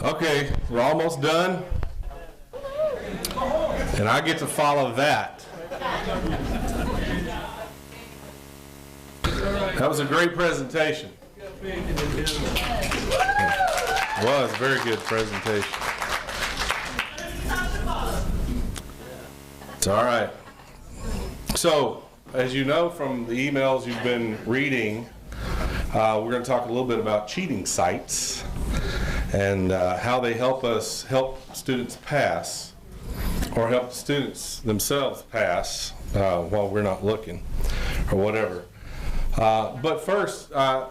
Okay, we're almost done. And I get to follow that. That was a great presentation. It was a very good presentation. It's all right. So, as you know from the emails you've been reading, we're going to talk a little bit about cheating sites and how they help students pass, or help students themselves pass while we're not looking, or whatever. But first, I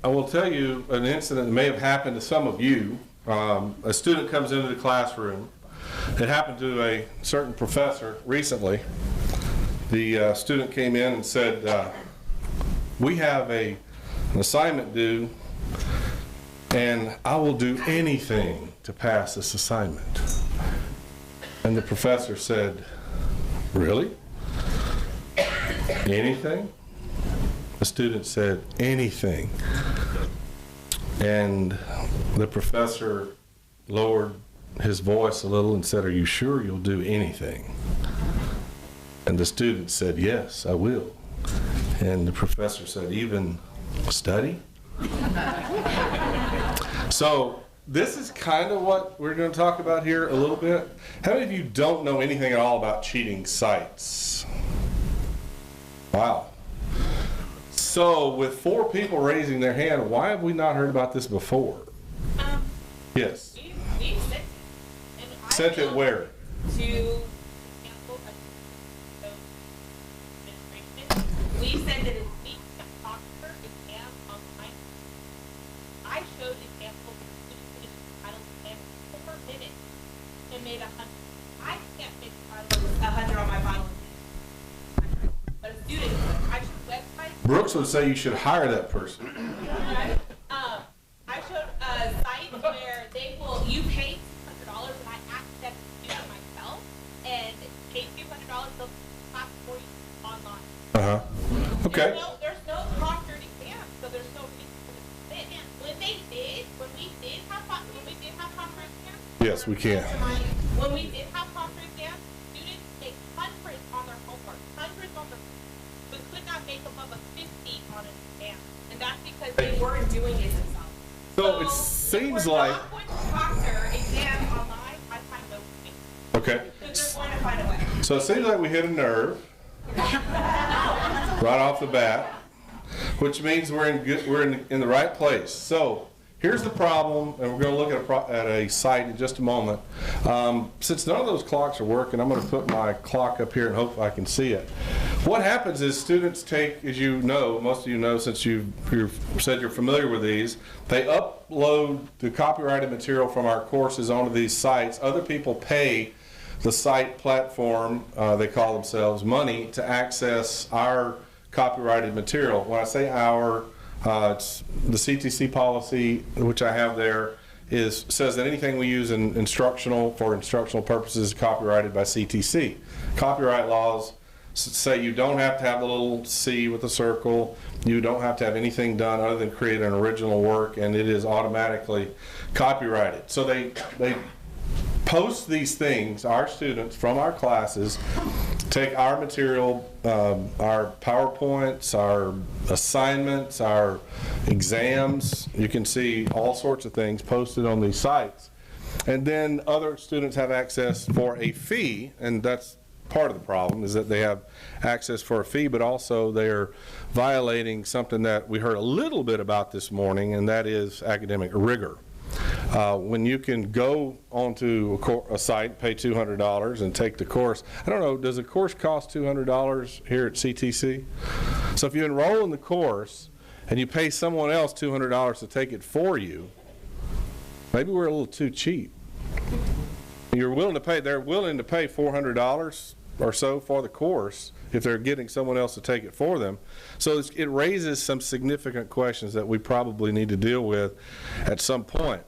will tell you an incident that may have happened to some of you. A student comes into the classroom. It happened to a certain professor recently. The student came in and said, we have an assignment due, and I will do anything to pass this assignment. And the professor said, really? Anything? The student said, anything. And the professor lowered his voice a little and said, are you sure you'll do anything? And the student said, yes, I will. And the professor said, even study? So this is kind of what we're going to talk about here a little bit. How many of you don't know anything at all about cheating sites? Wow. So with 4 people raising their hand, why have we not heard about this before? Yes. We sent it where? To we said that it's weak to proctor exam online. I showed examples of students finished title exam in 4 minutes and made 100. I can't make 100 on my final exam. But a student, I showed websites. Brooks would say you should hire that person. I showed a site where you pay $200 and I access the student myself and pay $200, they'll class for you online. Okay. There's no proctored exam, so there's no reason for this. When we did have proctored exams. Yes, we can. When we did have proctored exams, students make hundreds on their homework, but could not make above a 50 on an exam, and that's because they weren't doing it themselves. So it seems like. Not going to proctor exams online. I find no way. Okay. Because they're going to find a way. So it seems like we hit a nerve. Right off the bat, which means we're in the right place. So here's the problem, and we're going to look at a site in just a moment. Since none of those clocks are working, I'm going to put my clock up here and hope I can see it. What happens is students take, as you know, most of you know since you've said you're familiar with these, they upload the copyrighted material from our courses onto these sites. Other people pay the site platform, they call themselves, money to access our copyrighted material. When I say our, it's the CTC policy, which I have there, says that anything we use for instructional purposes is copyrighted by CTC. Copyright laws say you don't have to have the little C with a circle, you don't have to have anything done other than create an original work, and it is automatically copyrighted. So they post these things. Our students from our classes take our material, our PowerPoints, our assignments, our exams. You can see all sorts of things posted on these sites. And then other students have access for a fee, and that's part of the problem, is that they have access for a fee, but also they're violating something that we heard a little bit about this morning, and that is academic rigor. When you can go onto a site, pay $200 and take the course. I don't know, does a course cost $200 here at CTC? So if you enroll in the course and you pay someone else $200 to take it for you, maybe we're a little too cheap. They're willing to pay $400 or so for the course if they're getting someone else to take it for them. So it raises some significant questions that we probably need to deal with at some point.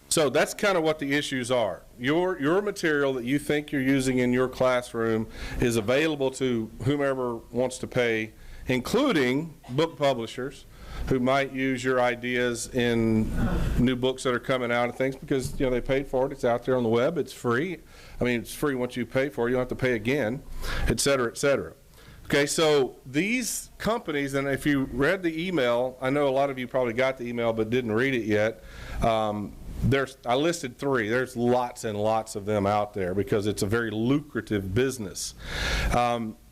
So that's kind of what the issues are. Your material that you think you're using in your classroom is available to whomever wants to pay, including book publishers. who might use your ideas in new books that are coming out and things, because they paid for it. It's out there on the web. It's free. I mean, it's free once you pay for it. You don't have to pay again, et cetera, et cetera. Okay, so these companies, and if you read the email, I know a lot of you probably got the email but didn't read it yet. I listed 3. There's lots and lots of them out there because it's a very lucrative business.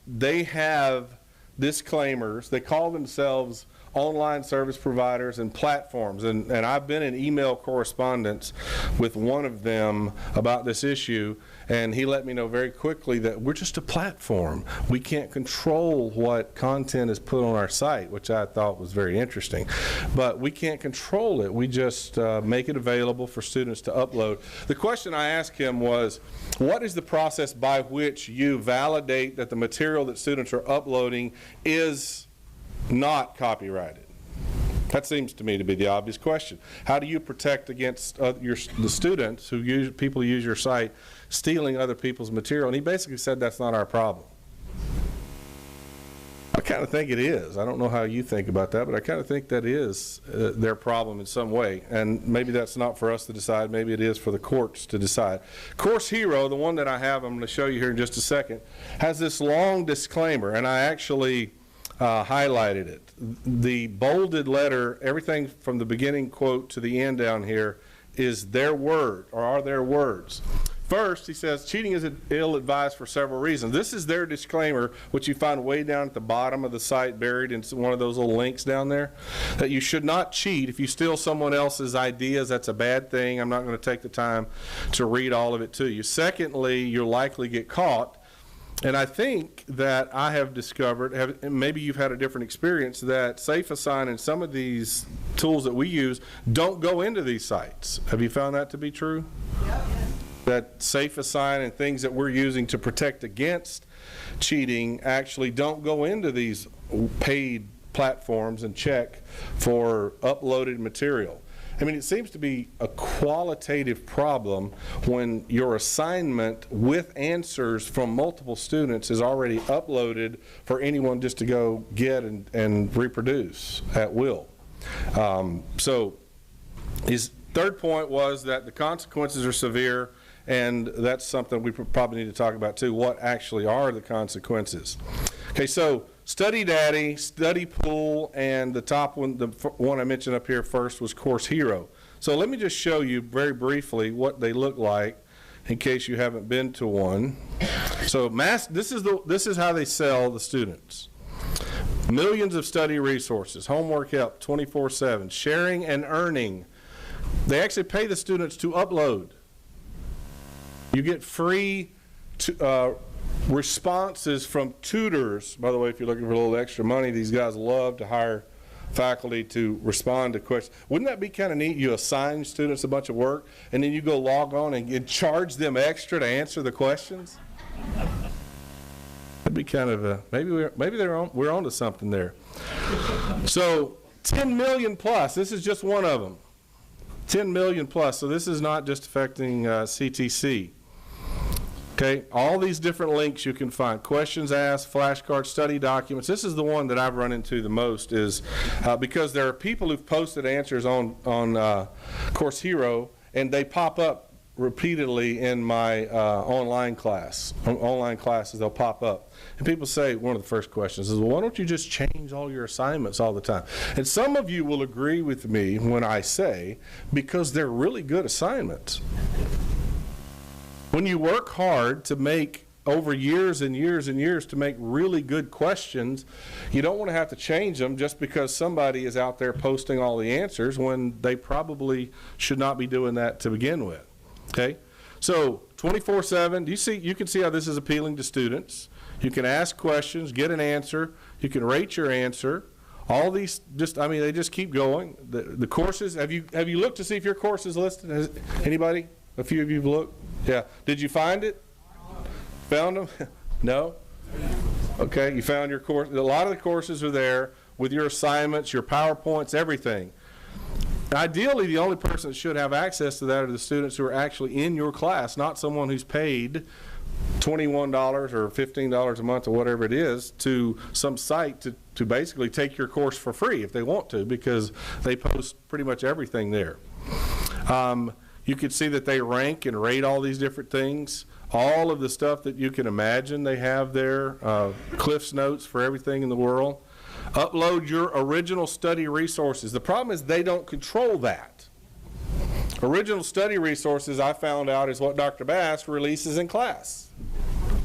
They have disclaimers. They call themselves online service providers and platforms, and I've been in email correspondence with one of them about this issue, and he let me know very quickly that we're just a platform. We can't control what content is put on our site, which I thought was very interesting, but we can't control it. We just make it available for students to upload. The question I asked him was, what is the process by which you validate that the material that students are uploading is not copyrighted? That seems to me to be the obvious question. How do you protect against the students people who use your site stealing other people's material? And he basically said that's not our problem. I kind of think it is. I don't know how you think about that, but I kind of think that is their problem in some way. And maybe that's not for us to decide. Maybe it is for the courts to decide. Course Hero, the one that I have, I'm going to show you here in just a second, has this long disclaimer, and I actually highlighted it. The bolded letter, everything from the beginning quote to the end down here is their word, or are their words. First, he says, cheating is ill-advised for several reasons. This is their disclaimer, which you find way down at the bottom of the site, buried in one of those little links down there, that you should not cheat. If you steal someone else's ideas, that's a bad thing. I'm not going to take the time to read all of it to you. Secondly, you'll likely get caught. And I think that I have discovered, and maybe you've had a different experience, that SafeAssign and some of these tools that we use don't go into these sites. Have you found that to be true? Yep. That SafeAssign and things that we're using to protect against cheating actually don't go into these paid platforms and check for uploaded material. I mean, it seems to be a qualitative problem when your assignment with answers from multiple students is already uploaded for anyone just to go get and reproduce at will. So his third point was that the consequences are severe, and that's something we probably need to talk about too. What actually are the consequences? Okay, so Study Daddy, Study Pool, and the top one, the one I mentioned up here first, was Course Hero. So let me just show you very briefly what they look like in case you haven't been to one. So this is how they sell the students. Millions of study resources, homework help 24/7, sharing and earning. They actually pay the students to upload. You get free responses from tutors. By the way, if you're looking for a little extra money, these guys love to hire faculty to respond to questions. Wouldn't that be kind of neat? You assign students a bunch of work, and then you go log on and charge them extra to answer the questions? That'd be kind of a, maybe we're onto something there. So 10 million plus, this is just one of them. 10 million plus, so this is not just affecting CTC. Okay, all these different links you can find, questions asked, flashcards, study documents. This is the one that I've run into the most, is because there are people who've posted answers on Course Hero, and they pop up repeatedly in my online classes. They'll pop up. And people say, one of the first questions is, well, why don't you just change all your assignments all the time? And some of you will agree with me when I say, because they're really good assignments. When you work hard to make, over years and years and years, to make really good questions, you don't want to have to change them just because somebody is out there posting all the answers when they probably should not be doing that to begin with. Okay? So 24/7, you can see how this is appealing to students. You can ask questions, get an answer, you can rate your answer. All these they just keep going. The courses, have you looked to see if your course is listed? Anybody? A few of you have looked? Yeah. Did you find it? Found them? No? Okay, you found your course. A lot of the courses are there with your assignments, your PowerPoints, everything. Ideally, the only person that should have access to that are the students who are actually in your class, not someone who's paid $21 or $15 a month or whatever it is to some site to basically take your course for free if they want to, because they post pretty much everything there. You can see that they rank and rate all these different things. All of the stuff that you can imagine they have there, Cliff's Notes for everything in the world. Upload your original study resources. The problem is they don't control that. Original study resources, I found out, is what Dr. Bass releases in class.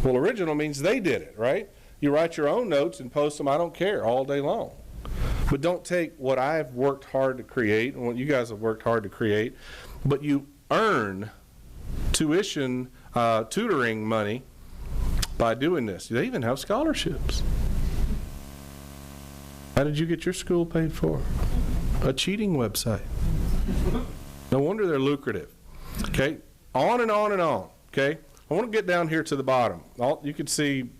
Well, original means they did it, right? You write your own notes and post them, I don't care, all day long. But don't take what I've worked hard to create and what you guys have worked hard to create, but you earn tuition, tutoring money by doing this. They even have scholarships. How did you get your school paid for? A cheating website. No wonder they're lucrative. Okay, on and on and on. Okay, I want to get down here to the bottom. You can see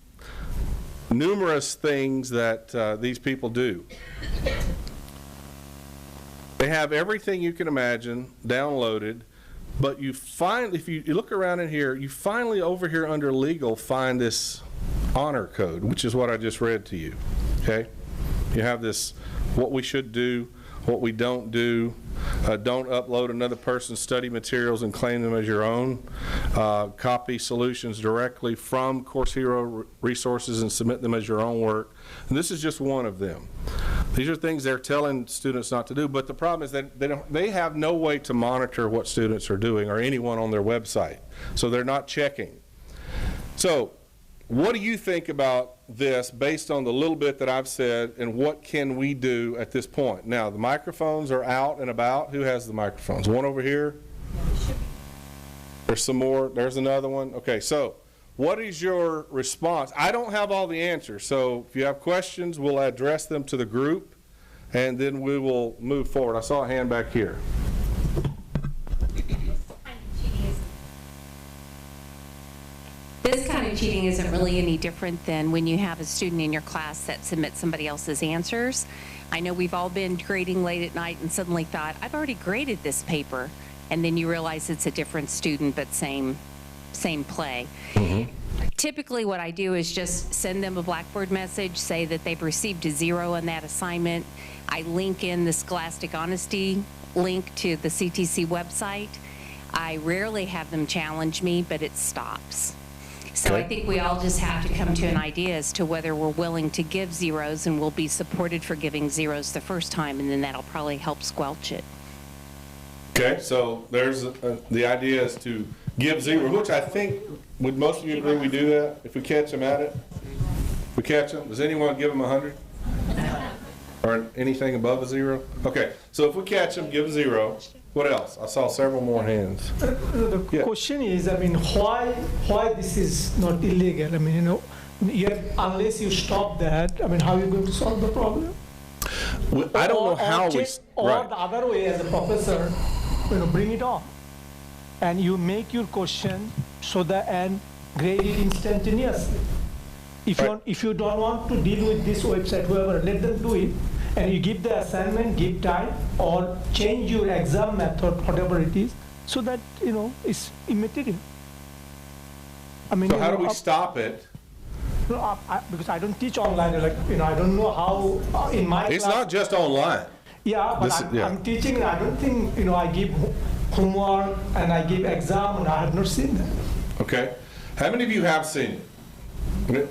numerous things that these people do. They have everything you can imagine downloaded, but you find, if you look around in here, you finally over here under legal find this honor code, which is what I just read to you. Okay, you have this, what we should do, what we don't do. Don't upload another person's study materials and claim them as your own. Copy solutions directly from Course Hero resources and submit them as your own work. And this is just one of them. These are things they're telling students not to do, but the problem is that they have no way to monitor what students are doing or anyone on their website. So they're not checking. So what do you think about this based on the little bit that I've said, and what can we do at this point? Now, the microphones are out and about. Who has the microphones? One over here? There's some more. There's another one. Okay, so what is your response? I don't have all the answers, so if you have questions, we'll address them to the group, and then we will move forward. I saw a hand back here. This kind of cheating isn't really any different than when you have a student in your class that submits somebody else's answers. I know we've all been grading late at night and suddenly thought, I've already graded this paper, and then you realize it's a different student but same play. Mm-hmm. Typically what I do is just send them a Blackboard message, say that they've received a 0 on that assignment. I link in the Scholastic Honesty link to the CTC website. I rarely have them challenge me, but it stops. So I think we all just have to come to an idea as to whether we're willing to give 0s, and we'll be supported for giving 0s the first time, and then that'll probably help squelch it. Okay, so there's the idea is to give 0, which I think, would most of you agree we do that? If we catch them at it? If we catch them, does anyone give them 100? Or anything above a 0? Okay, so if we catch them, give 0. What else? I saw several more hands. The question is, I mean, why this is not illegal? I mean, unless you stop that, I mean, how are you going to solve the problem? Well, I don't know how we. Or right. the other way, as a professor, bring it on, and you make your question so that and grade it instantaneously. If you don't want to deal with this website, whoever, let them do it. And you give the assignment, give time, or change your exam method, whatever it is, so that, it's immaterial. I mean, so how do we stop it? Because I don't teach online, I don't know how, in my It's class, not just online. Yeah, but I'm teaching, I don't think, I give homework and I give exam, and I have not seen that. Okay. How many of you have seen it?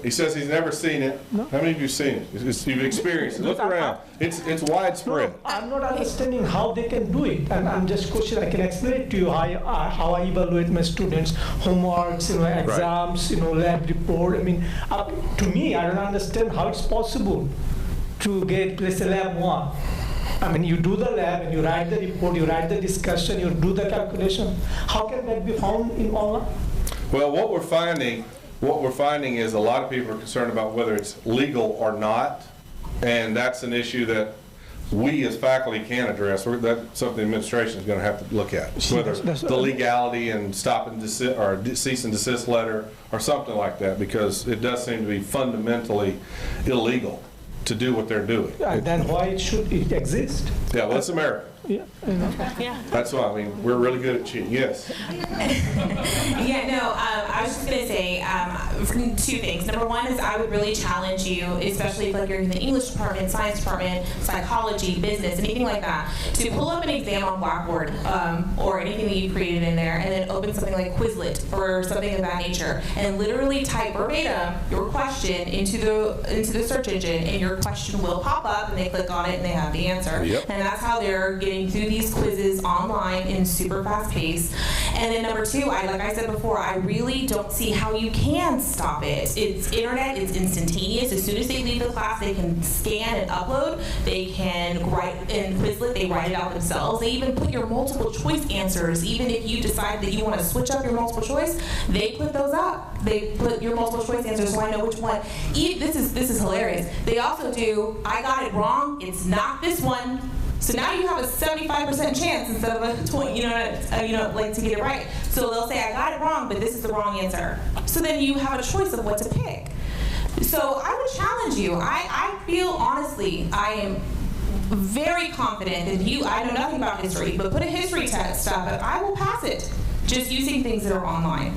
He says he's never seen it. No. How many of you have seen it? You've experienced it. Look around. It's widespread. No, I'm not understanding how they can do it. And I'm just questioning. I can explain it to you how I evaluate my students' homeworks, exams, right. Lab report. I mean, to me, I don't understand how it's possible to get, let's say, lab 1. I mean, you do the lab and you write the report, you write the discussion, you do the calculation. How can that be found in online? Well, what we're finding is a lot of people are concerned about whether it's legal or not, and that's an issue that we as faculty can address. That's something the administration is going to have to look at, whether the legality and stop and desist or cease and desist letter or something like that, because it does seem to be fundamentally illegal to do what they're doing. And then why should it exist? Yeah, well, it's America. Yeah, you know. Yeah. That's why, I mean, we're really good at cheating, yes. Yeah, no, I was just going to say two things. Number one is I would really challenge you, especially if like you're in the English department, science department, psychology, business, anything like that, to pull up an exam on Blackboard or anything that you created in there and then open something like Quizlet or something of that nature and literally type verbatim your question into the search engine and your question will pop up and they click on it and they have the answer. Yep. And that's how they're getting through these quizzes online in super fast pace. And then number two, like I said before, I really don't see how you can stop it. It's internet, it's instantaneous. As soon as they leave the class, they can scan and upload. They can write in Quizlet, they write it out themselves. They even put your multiple choice answers. Even if you decide that you want to switch up your multiple choice, they put those up. They put your multiple choice answers so I know which one. This is hilarious. They also do, I got it wrong, it's not this one. So now you have a 75% chance instead of a 20, like to get it right. So they'll say, I got it wrong, but this is the wrong answer. So then you have a choice of what to pick. So I would challenge you. I feel honestly, I am very confident that I know nothing about history, but put a history test up and I will pass it just using things that are online.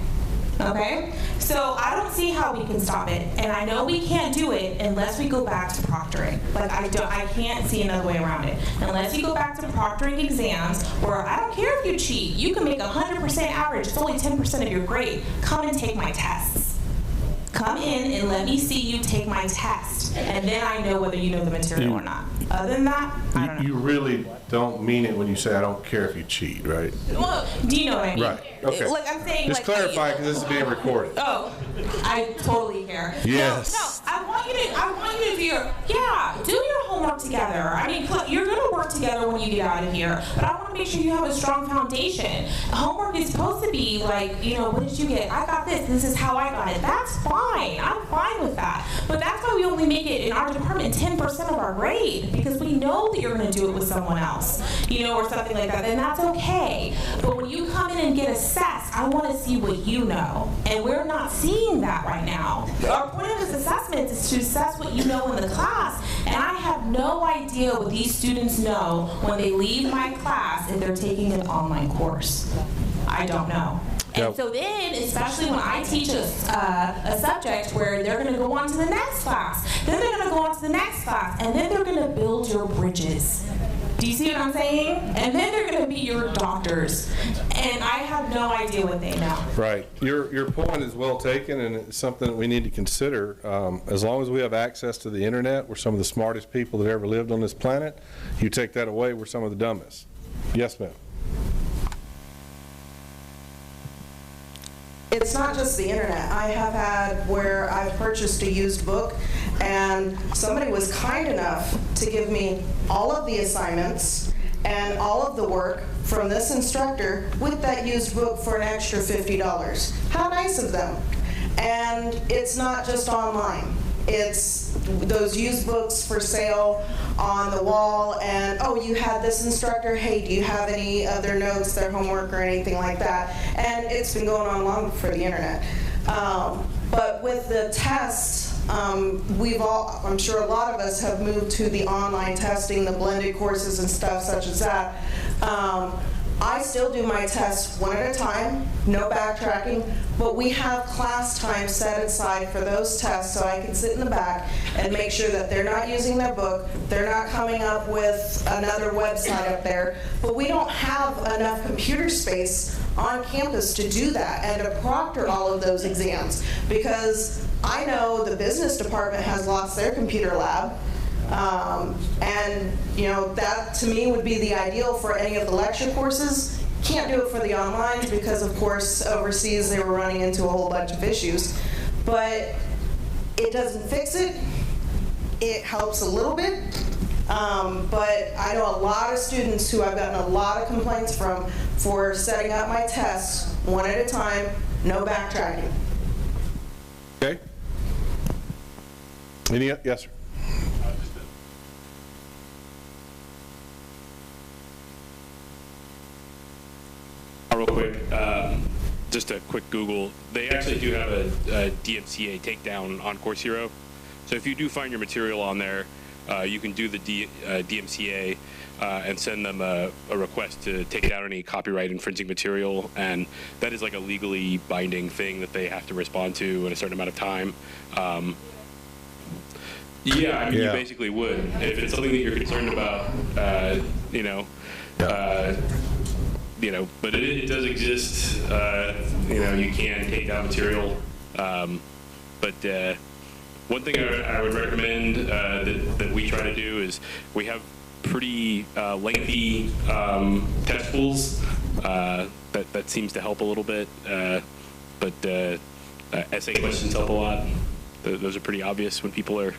Okay? So I don't see how we can stop it, and I know we can't do it unless we go back to proctoring. Like I can't see another way around it. Unless you go back to proctoring exams, where I don't care if you cheat, you can make 100% average, it's only 10% of your grade. Come and take my tests. Come in and let me see you take my test, and then I know whether you know the material or not. Other than that, I don't know. You really don't mean it when you say, I don't care if you cheat, right? Well, do you know what I mean? Right, okay. Like I'm saying, Just like, clarify, because this is being recorded. Oh, I totally care. Yes. No, I want you to do your homework together. I mean, you're going to work together when you get out of here, but I want to make sure you have a strong foundation. Homework is supposed to be like, what did you get? I got this. This is how I got it. That's fine. I'm fine with that. But that's why we only make it in our department 10% of our grade, because we know that you're going to do it with someone else, or something like that. Then that's okay. But when you come in and get assessed, I want to see what you know. And we're not seeing that right now. Our point of this assessment is to assess what you know in the class. And I have no idea what these students know when they leave my class if they're taking an online course. I don't know. And so then, especially when I teach a subject where they're going to go on to the next class, then they're going to go on to the next class, and then they're going to build your bridges. Do you see what I'm saying? And then they're going to be your doctors. And I have no idea what they know. Right. Your point is well taken, and it's something that we need to consider. As long as we have access to the internet, we're some of the smartest people that ever lived on this planet. You take that away, we're some of the dumbest. Yes, ma'am. It's not just the internet. I have had where I've purchased a used book and somebody was kind enough to give me all of the assignments and all of the work from this instructor with that used book for an extra $50. How nice of them. And it's not just online. It's those used books for sale on the wall, and oh, you had this instructor, hey, do you have any other notes, their homework, or anything like that? And it's been going on long before the internet. But with the tests, I'm sure a lot of us have moved to the online testing, the blended courses and stuff such as that. I still do my tests one at a time, no backtracking, but we have class time set aside for those tests so I can sit in the back and make sure that they're not using their book, they're not coming up with another website up there, but we don't have enough computer space on campus to do that and to proctor all of those exams, because I know the business department has lost their computer lab. And that to me would be the ideal for any of the lecture courses. Can't do it for the online because of course overseas they were running into a whole bunch of issues. But it doesn't fix it. It helps a little bit. But I know a lot of students who I've gotten a lot of complaints from for setting up my tests one at a time, no backtracking. Okay. Yes, sir. Real quick, just a quick Google. They actually do have a DMCA takedown on Course Hero. So if you do find your material on there, you can do the DMCA. and send them a request to take down any copyright infringing material, and that is like a legally binding thing that they have to respond to in a certain amount of time. Yeah, I mean, you basically would. If it's something that you're concerned about, you know, but it does exist. You know, you can take down material. But one thing I would recommend that we try to do is we have pretty lengthy test pools. That seems to help a little bit. But essay questions help a lot. Those are pretty obvious when people are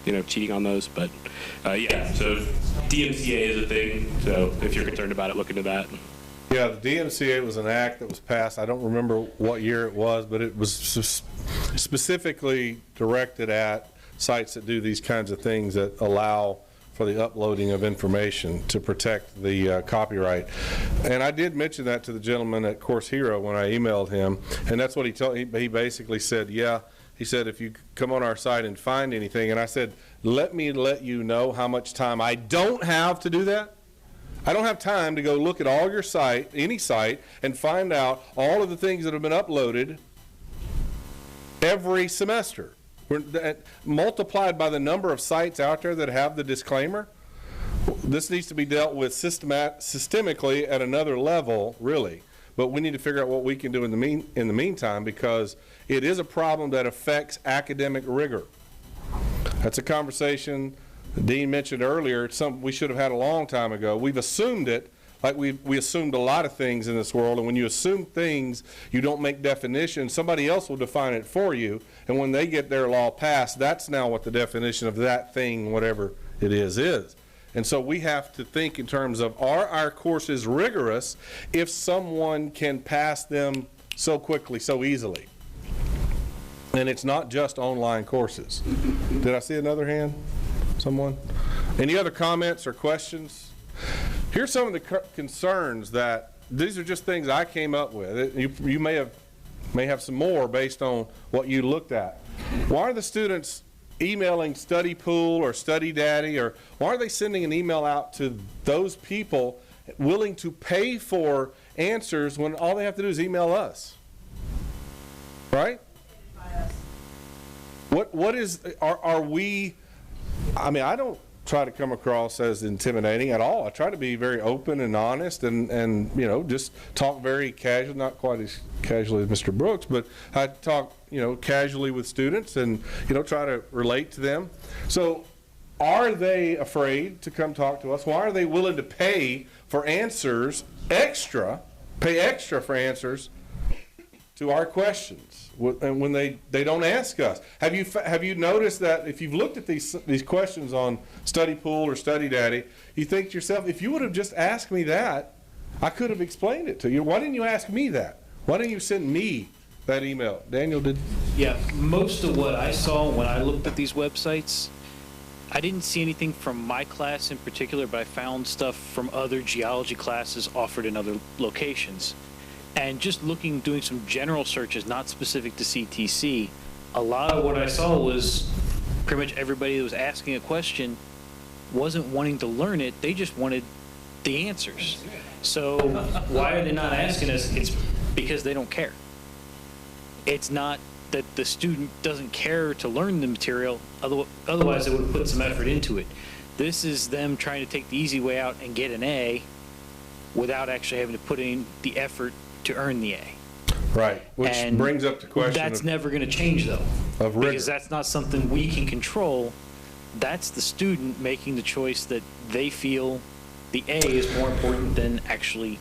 you know, cheating on those. But yeah, so DMCA is a thing. So if you're concerned about it, look into that. Yeah, the DMCA was an act that was passed. I don't remember what year it was, but it was specifically directed at sites that do these kinds of things that allow for the uploading of information to protect the copyright. And I did mention that to the gentleman at Course Hero when I emailed him, and that's what he told. He basically said, yeah. He said, if you come on our site and find anything, and I said, let me let you know how much time I don't have to do that. I don't have time to go look at all your site, any site, and find out all of the things that have been uploaded every semester. Multiplied by the number of sites out there that have the disclaimer, this needs to be dealt with systemically at another level, really. But we need to figure out what we can do in the meantime, because it is a problem that affects academic rigor. That's a conversation Dean mentioned earlier. It's something we should have had a long time ago. We've assumed it, like we assumed a lot of things in this world, and when you assume things, you don't make definitions. Somebody else will define it for you, and when they get their law passed, that's now what the definition of that thing, whatever it is. And so we have to think in terms of, are our courses rigorous if someone can pass them so quickly, so easily? And it's not just online courses. Did I see another hand? Someone? Any other comments or questions? Here's some of the concerns that, these are just things I came up with. You may have some more based on what you looked at. Why are the students emailing Study Pool or Study Daddy, or why are they sending an email out to those people willing to pay for answers when all they have to do is email us? Right? What is, are we, I mean, I don't try to come across as intimidating at all. I try to be very open and honest and you know, just talk very casual, not quite as casually as Mr. Brooks, but I talk, you know, casually with students and, you know, try to relate to them. So are they afraid to come talk to us? Why are they willing to pay for answers pay extra for answers to our questions? And when they don't ask us, have you noticed that if you've looked at these questions on Study Pool or Study Daddy, you think to yourself, if you would have just asked me that, I could have explained it to you. Why didn't you ask me that? Why didn't you send me that email? Daniel did. Yeah, most of what I saw when I looked at these websites, I didn't see anything from my class in particular, but I found stuff from other geology classes offered in other locations. And just doing some general searches, not specific to CTC, a lot of what I saw was pretty much everybody that was asking a question wasn't wanting to learn it, they just wanted the answers. So why are they not asking us? It's because they don't care. It's not that the student doesn't care to learn the material, otherwise they would have put some effort into it. This is them trying to take the easy way out and get an A without actually having to put in the effort to earn the A. Right, which brings up the question. That's never going to change, though, of rigor. Because that's not something we can control. That's the student making the choice that they feel the A is more important than actually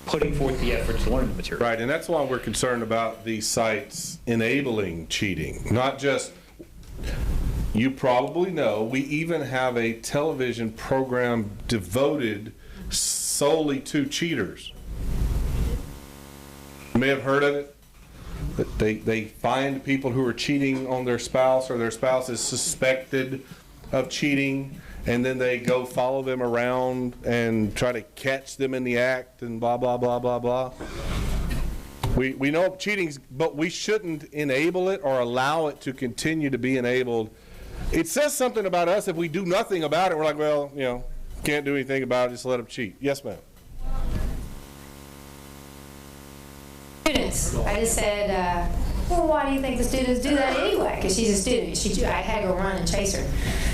putting forth the effort to learn the material. Right, and that's why we're concerned about these sites enabling cheating. Not just, you probably know, we even have a television program devoted solely to cheaters. You may have heard of it. That they find people who are cheating on their spouse, or their spouse is suspected of cheating, and then they go follow them around and try to catch them in the act and blah, blah, blah, blah, blah. We know cheating's, but we shouldn't enable it or allow it to continue to be enabled it says something about us if we do nothing about it. We're like, well, you know, can't do anything about it, just let them cheat. Yes, ma'am. Students. I just said, well, why do you think the students do that anyway? Because she's a student. I had to go run and chase her.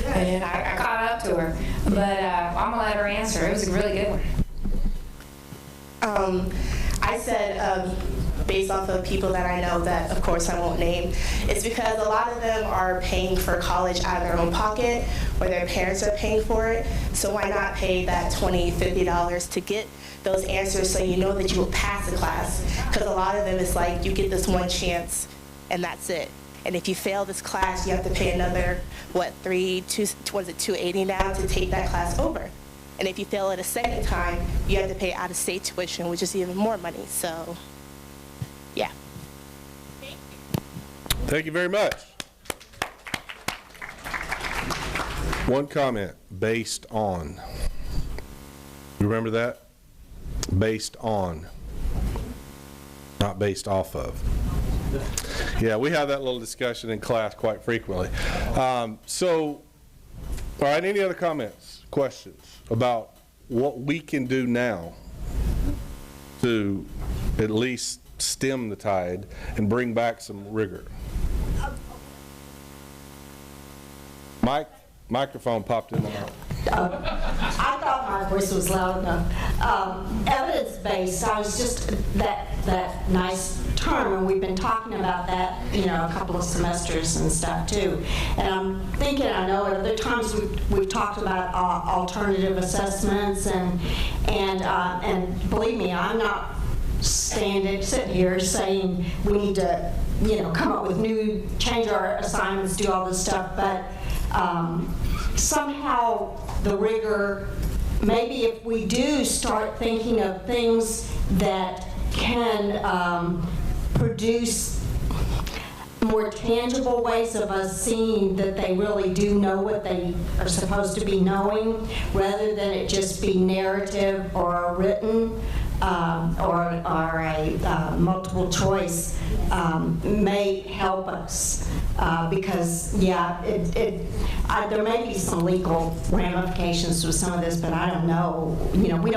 And I caught up to her. But I'm going to let her answer. It was a really good one. I said, based off of people that I know that, of course, I won't name, it's because a lot of them are paying for college out of their own pocket, or their parents are paying for it. So why not pay that $20, $50 to get those answers so you know that you will pass the class? Because a lot of them is like, you get this one chance, and that's it. And if you fail this class, you have to pay another, what, $280 now to take that class over. And if you fail it a second time, you have to pay out-of-state tuition, which is even more money. So, yeah. Thank you very much. One comment, based on. You remember that? Based on, not based off of. Yeah, we have that little discussion in class quite frequently. So, all right, any other comments, questions about what we can do now to at least stem the tide and bring back some rigor? Microphone popped in my mouth. I thought my voice was loud enough. Evidence-based, I was just that nice term, and we've been talking about that, you know, a couple of semesters and stuff too. And I'm thinking, I know at other times we've talked about alternative assessments, and believe me, I'm not sitting here saying we need to, you know, come up with change our assignments, do all this stuff, but somehow the rigor, maybe if we do start thinking of things that can produce more tangible ways of us seeing that they really do know what they are supposed to be knowing, rather than it just be narrative or written or a multiple choice, may help us. Because, yeah, there may be some legal ramifications to some of this, but I don't know. You know, we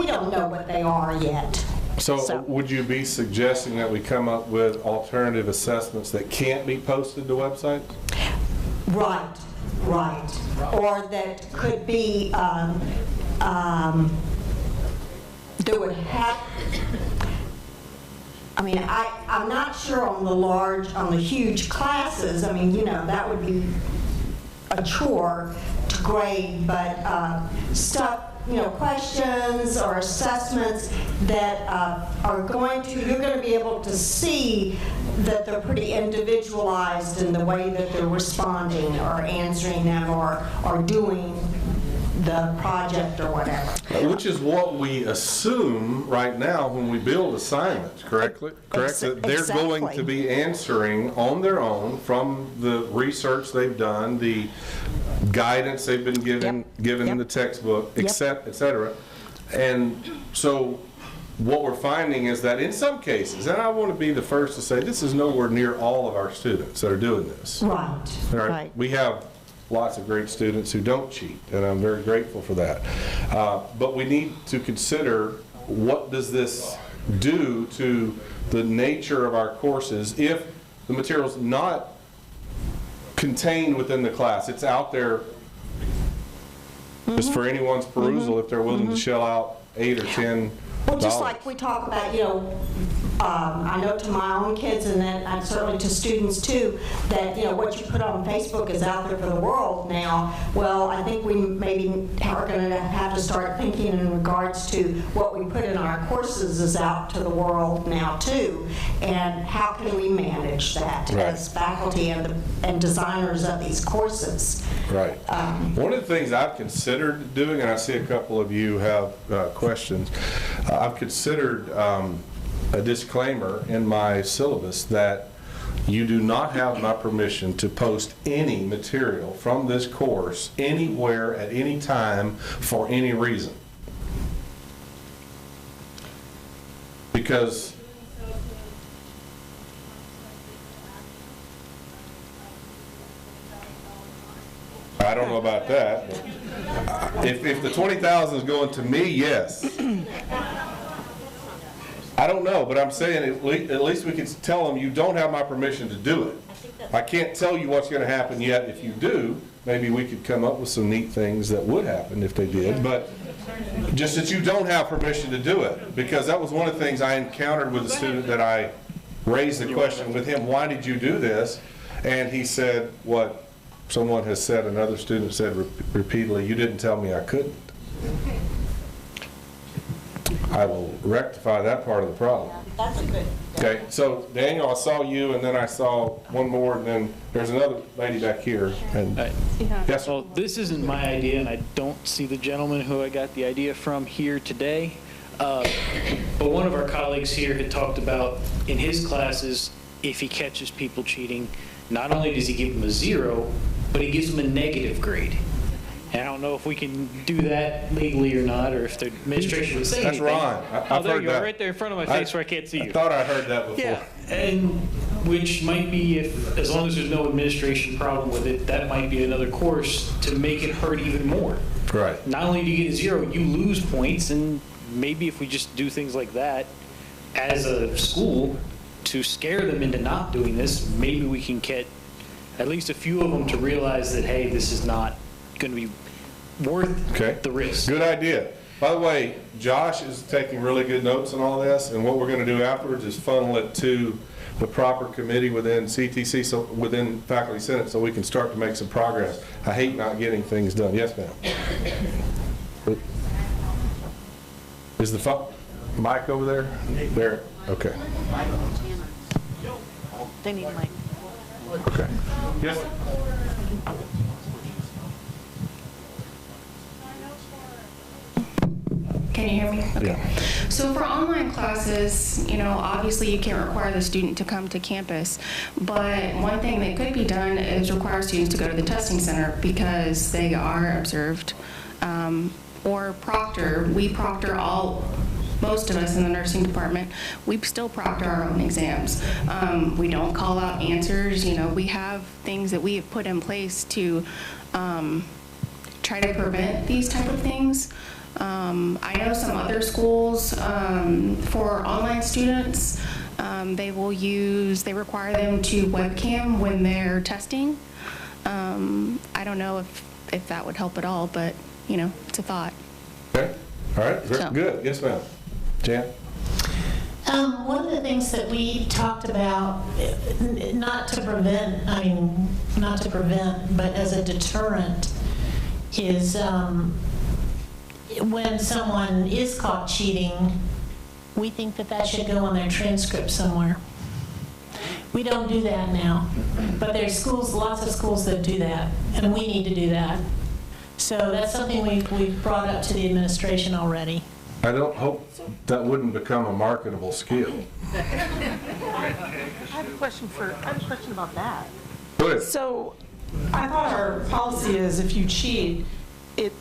don't know what they are yet. So would you be suggesting that we come up with alternative assessments that can't be posted to websites? Right. Or that could be, there would have, I mean, I'm not sure on the huge classes. I mean, you know, that would be a chore to grade, but stuff, you know, questions or assessments that you're going to be able to see that they're pretty individualized in the way that they're responding or answering them or doing the project or whatever. Which is what we assume right now when we build assignments, correct? That they're going to be answering on their own from the research they've done, the guidance they've been given in the textbook, et cetera. And so what we're finding is that in some cases, and I want to be the first to say this is nowhere near all of our students that are doing this. Right. We have lots of great students who don't cheat, and I'm very grateful for that. But we need to consider, what does this do to the nature of our courses if the material's not contained within the class? It's out there just for anyone's perusal if they're willing to shell out $8 or $10. Well, just like we talk about, you know, I know to my own kids, and then certainly to students too, that, you know, what you put on Facebook is out there for the world now. Well, I think we maybe are going to have to start thinking in regards to what we put in our courses is out to the world now too, and how can we manage that as faculty and designers of these courses. Right. One of the things I've considered doing, and I see a couple of you have questions, I've considered a disclaimer in my syllabus that you do not have my permission to post any material from this course anywhere at any time for any reason. Because I don't know about that. But if the 20,000 is going to me, yes. I don't know, but I'm saying at least we can tell them you don't have my permission to do it. I can't tell you what's going to happen yet. If you do, maybe we could come up with some neat things that would happen if they did, but just that you don't have permission to do it, because that was one of the things I encountered with a student that I raised the question with him, why did you do this? And he said what someone has said, another student said repeatedly, you didn't tell me I couldn't. I will rectify that part of the problem. That's a good. Okay, so Daniel, I saw you, and then I saw one more, and then there's another lady back here. And yes, sir. Well, this isn't my idea, and I don't see the gentleman who I got the idea from here today. But one of our colleagues here had talked about in his classes, if he catches people cheating, not only does he give them a 0, but he gives them a negative grade. And I don't know if we can do that legally or not, or if the administration would say That's anything. Ron. Oh, there you are, right there in front of my face where I can't see you. I thought I heard that before. Yeah, and which might be, if as long as there's no administration problem with it, that might be another course to make it hurt even more. Right. Not only do you get a 0, you lose points, and maybe if we just do things like that as a school to scare them into not doing this, maybe we can get at least a few of them to realize that, hey, this is not going to be worth the risk. Good idea. By the way, Josh is taking really good notes on all this, and what we're going to do afterwards is funnel it to the proper committee within CTC, so within Faculty Senate, so we can start to make some progress. I hate not getting things done. Yes, ma'am. Is the mic over there? There. Okay. They need mic. Okay. Yes. Can you hear me? Okay. Yeah. So for online classes, you know, obviously you can't require the student to come to campus, but one thing that could be done is require students to go to the testing center because they are observed. Or proctor, we proctor most of us in the nursing department, we still proctor our own exams. We don't call out answers, you know, we have things that we have put in place to try to prevent these type of things. I know some other schools, for online students, they require them to webcam when they're testing. I don't know if that would help at all, but, you know, it's a thought. Okay. All right. Very good. Yes, ma'am. Jan? One of the things that we talked about, not to prevent, but as a deterrent, is when someone is caught cheating, we think that should go on their transcript somewhere. We don't do that now, but there's schools, lots of schools that do that, and we need to do that. So that's something we've brought up to the administration already. I don't hope that wouldn't become a marketable skill. I have a question about that. Go ahead. So I thought our policy is if you cheat,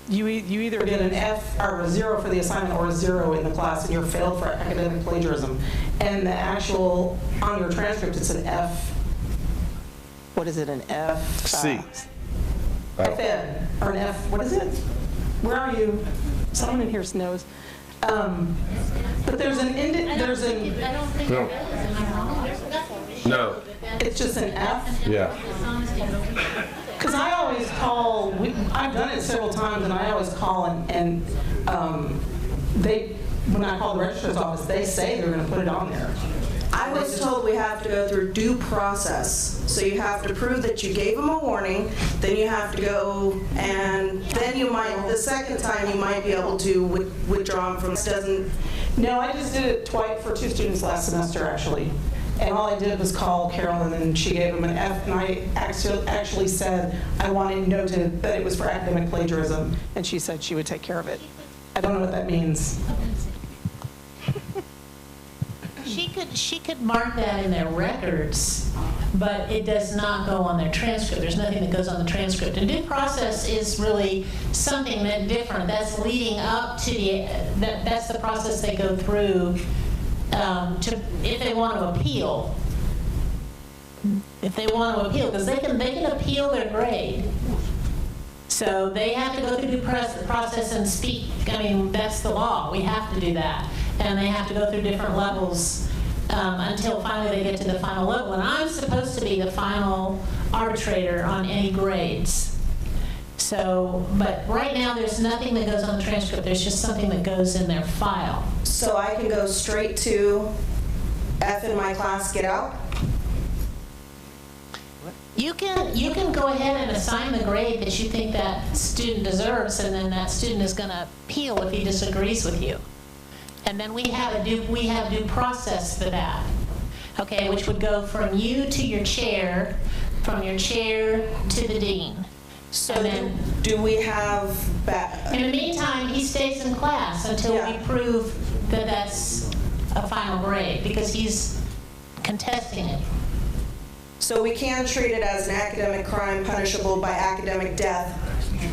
you either get an F or a 0 for the assignment or a 0 in the class and you're failed for academic plagiarism. And the actual, on your transcript, it's an F. What is it, an F? C. FN, or an F, what is it? Where are you? Someone in here knows. But there's an, No. It's just an F? Yeah. Because I always call, I've done it several times, and I always call and when I call the registrar's office, they say they're going to put it on there. I was told we have to go through due process. So you have to prove that you gave them a warning, then you have to go, and then you might, the second time, you might be able to withdraw them from, doesn't. No, I just did it twice for 2 students last semester, actually. And all I did was call Carol, and then she gave them an F, and I actually said I wanted noted that it was for academic plagiarism, and she said she would take care of it. I don't know what that means. She could mark that in their records, but it does not go on their transcript. There's nothing that goes on the transcript. And due process is really something that different. That's leading up to that's the process they go through if they want to appeal. If they want to appeal, because they can appeal their grade. So they have to go through the process and speak. I mean, that's the law. We have to do that. And they have to go through different levels until finally they get to the final level. And I'm supposed to be the final arbitrator on any grades. So, but right now there's nothing that goes on the transcript. There's just something that goes in their file. So I can go straight to F in my class, get out? You can go ahead and assign the grade that you think that student deserves, and then that student is going to appeal if he disagrees with you. And then we have due process for that. Okay, which would go from you to your chair, from your chair to the dean. So then, do we have in the meantime, he stays in class until we prove that that's a final grade, because he's contesting it. So we can treat it as an academic crime punishable by academic death,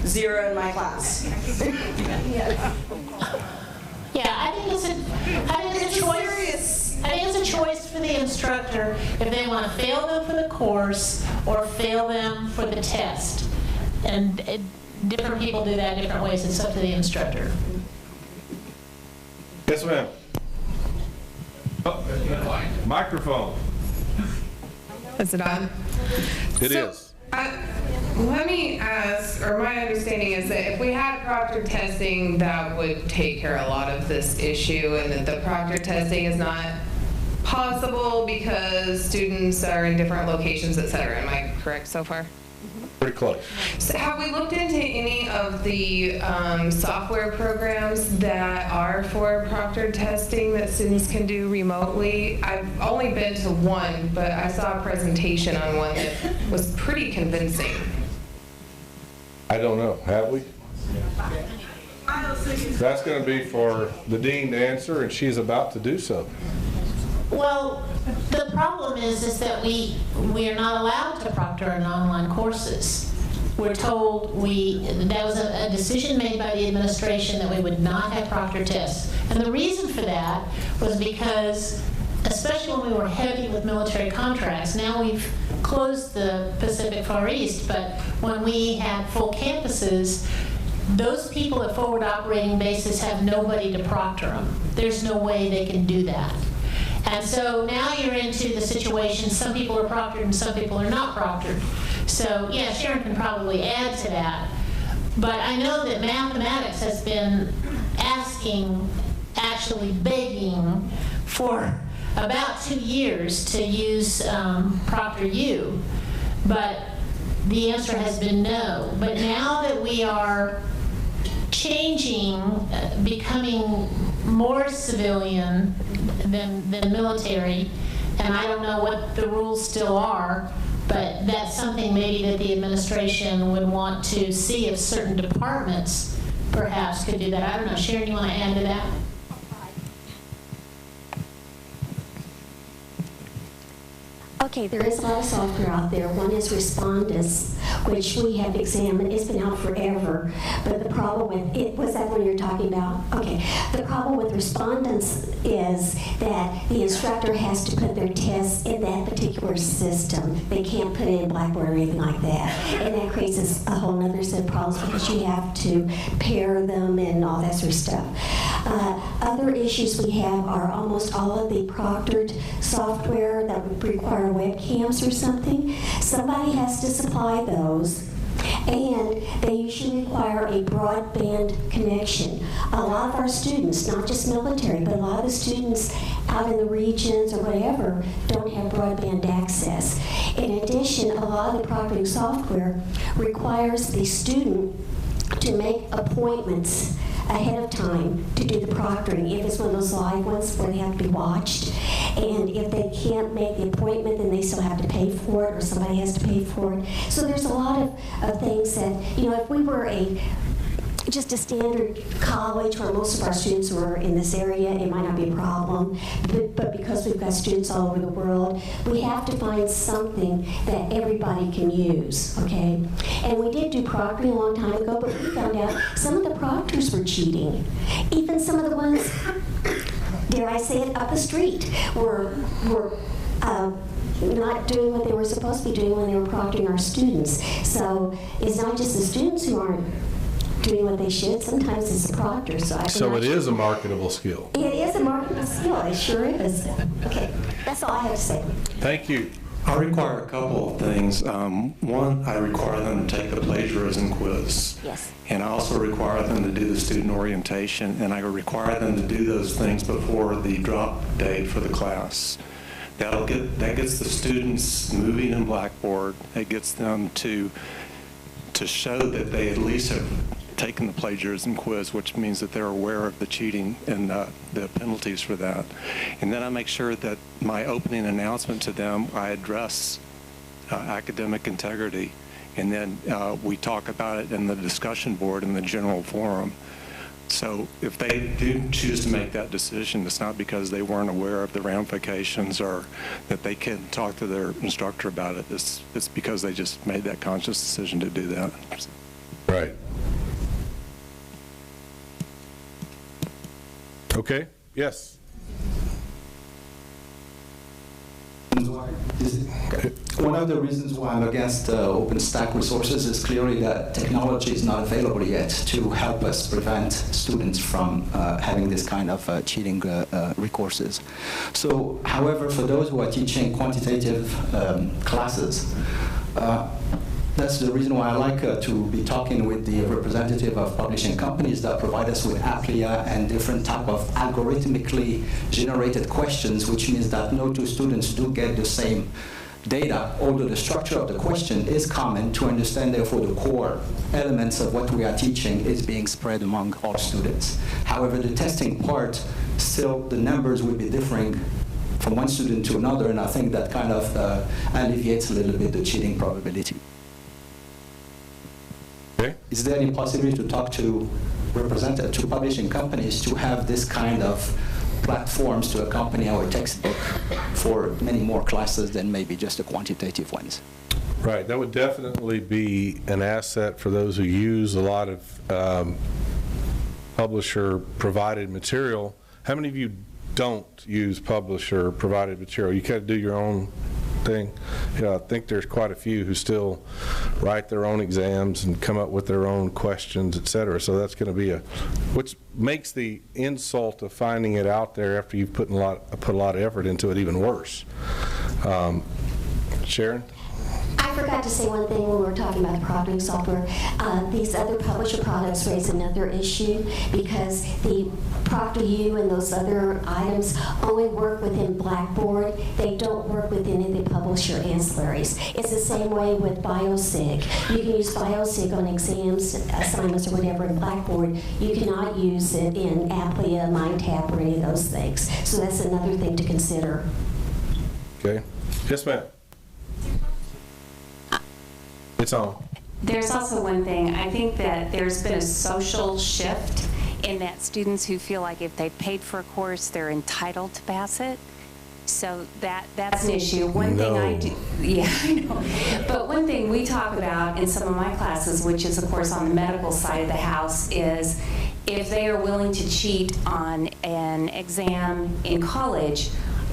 0 in my class. Yeah, I think it's a choice. I think it's a choice for the instructor if they want to fail them for the course or fail them for the test. And different people do that in different ways. It's up to the instructor. Yes, ma'am. Oh, microphone. Is it on? It is. Let me ask, or my understanding is that if we had proctored testing, that would take care of a lot of this issue, and that the proctored testing is not possible because students are in different locations, et cetera. Am I correct so far? Pretty close. So have we looked into any of the software programs that are for proctored testing that students can do remotely? I've only been to one, but I saw a presentation on one that was pretty convincing. I don't know. Have we? That's going to be for the dean to answer, and she's about to do so. Well, the problem is that we are not allowed to proctor in online courses. We're told that was a decision made by the administration that we would not have proctor tests. And the reason for that was because, especially when we were heavy with military contracts, now we've closed the Pacific Far East, but when we had full campuses, those people at forward operating bases have nobody to proctor them. There's no way they can do that. And so now you're into the situation, some people are proctored and some people are not proctored. So yeah, Sharon can probably add to that. But I know that mathematics has been asking, actually begging for about 2 years to use ProctorU. But the answer has been no. But now that we are changing, becoming more civilian than military, and I don't know what the rules still are, but that's something maybe that the administration would want to see if certain departments perhaps could do that. I don't know. Sharon, you want to add to that? Okay, there is a lot of software out there. One is Respondus, which we have examined. It's been out forever. But the problem with it, was that what you're talking about? Okay. The problem with Respondus is that the instructor has to put their tests in that particular system. They can't put it in Blackboard or anything like that. And that creates a whole other set of problems because you have to pair them and all that sort of stuff. Other issues we have are almost all of the proctored software that would require webcams or something. Somebody has to supply those, and they usually require a broadband connection. A lot of our students, not just military, but a lot of the students out in the regions or whatever don't have broadband access. In addition, a lot of the proctoring software requires the student to make appointments ahead of time to do the proctoring, if it's one of those live ones where they have to be watched. And if they can't make the appointment, then they still have to pay for it, or somebody has to pay for it. So there's a lot of things that, if we were just a standard college where most of our students were in this area, it might not be a problem. But because we've got students all over the world, we have to find something that everybody can use, okay? And we did do proctoring a long time ago, but we found out some of the proctors were cheating. Even some of the ones, dare I say it, up the street were not doing what they were supposed to be doing when they were proctoring our students. So it's not just the students who aren't doing what they should. Sometimes it's the proctor. So it is a marketable skill. It is a marketable skill. It sure is. Okay, that's all I have to say. Thank you. I require a couple of things. One, I require them to take the plagiarism quiz. Yes. And I also require them to do the student orientation, and I require them to do those things before the drop date for the class. That gets the students moving in Blackboard. It gets them to show that they at least have taken the plagiarism quiz, which means that they're aware of the cheating and the penalties for that. And then I make sure that my opening announcement to them, I address academic integrity. And then we talk about it in the discussion board in the general forum. So if they do choose to make that decision, it's not because they weren't aware of the ramifications or that they can't talk to their instructor about it. It's because they just made that conscious decision to do that. Right. Okay. Yes. One of the reasons why I'm against OpenStack resources is clearly that technology is not available yet to help us prevent students from having this kind of cheating recourses. So, however, for those who are teaching quantitative classes, that's the reason why I like to be talking with the representative of publishing companies that provide us with Applia and different type of algorithmically generated questions, which means that no two students do get the same data, although the structure of the question is common to understand, therefore, the core elements of what we are teaching is being spread among all students. However, the testing part, still the numbers will be differing from one student to another, and I think that kind of alleviates a little bit the cheating probability. Okay. Is there any possibility to talk to to publishing companies to have this kind of platforms to accompany our textbook for many more classes than maybe just the quantitative ones? Right. That would definitely be an asset for those who use a lot of publisher-provided material. How many of you don't use publisher-provided material? You kind of do your own thing. I think there's quite a few who still write their own exams and come up with their own questions, et cetera. So that's going to be which makes the insult of finding it out there after you've put a lot of effort into it even worse. Sharon? I forgot to say one thing when we were talking about the proctoring software. These other publisher products raise another issue because the ProctorU and those other items only work within Blackboard. They don't work with any of the publisher ancillaries. It's the same way with BioSig. You can use BioSig on exams, assignments, or whatever in Blackboard. You cannot use it in Applia, MindTap, or any of those things. So that's another thing to consider. Okay. Yes, ma'am. It's on. There's also one thing. I think that there's been a social shift in that students who feel like if they paid for a course, they're entitled to pass it. So that's an issue. One thing I do, yeah, I know. But one thing we talk about in some of my classes, which is of course on the medical side of the house, is if they are willing to cheat on an exam in college,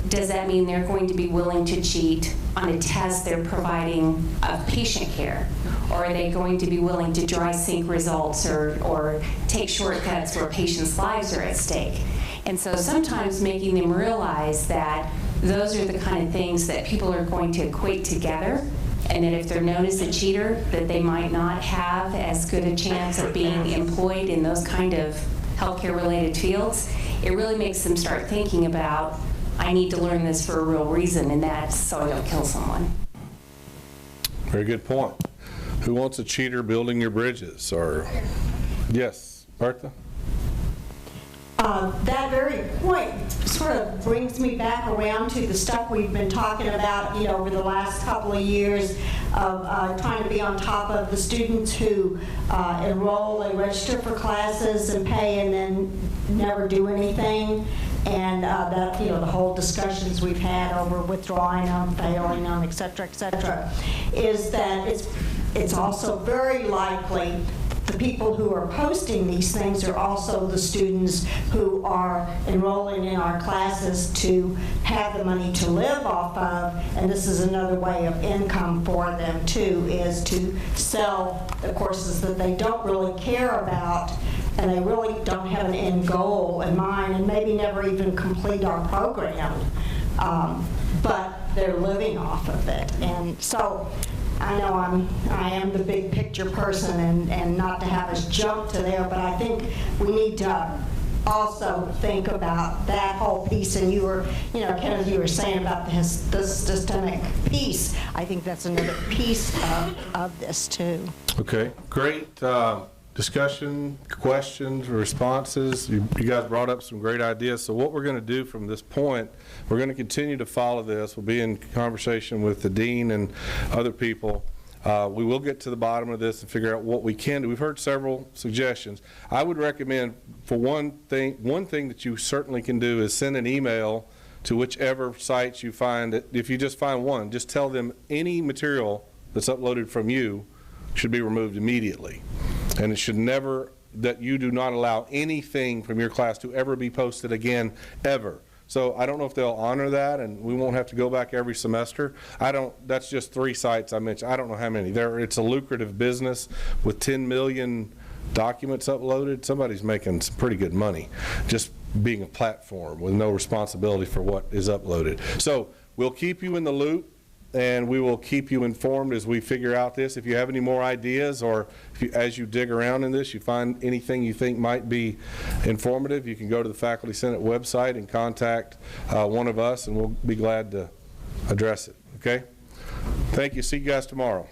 does that mean they're going to be willing to cheat on a test they're providing of patient care? Or are they going to be willing to dry sync results or take shortcuts where patients' lives are at stake? And so sometimes making them realize that those are the kind of things that people are going to equate together, and that if they're known as a cheater, that they might not have as good a chance of being employed in those kind of healthcare-related fields, it really makes them start thinking about, I need to learn this for a real reason, and that's so I don't kill someone. Very good point. Who wants a cheater building your bridges? Or yes, Bertha? That very point sort of brings me back around to the stuff we've been talking about, over the last couple of years of trying to be on top of the students who enroll and register for classes and pay and then never do anything. And that, the whole discussions we've had over withdrawing them, failing them, et cetera, is that it's also very likely the people who are posting these things are also the students who are enrolling in our classes to have the money to live off of, and this is another way of income for them too, is to sell the courses that they don't really care about and they really don't have an end goal in mind and maybe never even complete our program, but they're living off of it. And so I know I am the big picture person and not to have us jump to there, but I think we need to also think about that whole piece. And you were, Kenneth, you were saying about the systemic piece. I think that's another piece of this too. Okay, great discussion, questions, responses. You guys brought up some great ideas. So what we're going to do from this point, we're going to continue to follow this. We'll be in conversation with the dean and other people. We will get to the bottom of this and figure out what we can do. We've heard several suggestions. I would recommend, for one thing that you certainly can do is send an email to whichever sites you find. If you just find one, just tell them any material that's uploaded from you should be removed immediately. And it should never, that you do not allow anything from your class to ever be posted again, ever. So I don't know if they'll honor that, and we won't have to go back every semester. That's just 3 sites I mentioned. I don't know how many. It's a lucrative business with 10 million documents uploaded. Somebody's making some pretty good money just being a platform with no responsibility for what is uploaded. So we'll keep you in the loop, and we will keep you informed as we figure out this. If you have any more ideas, or as you dig around in this, you find anything you think might be informative, you can go to the Faculty Senate website and contact one of us, and we'll be glad to address it. Okay? Thank you. See you guys tomorrow.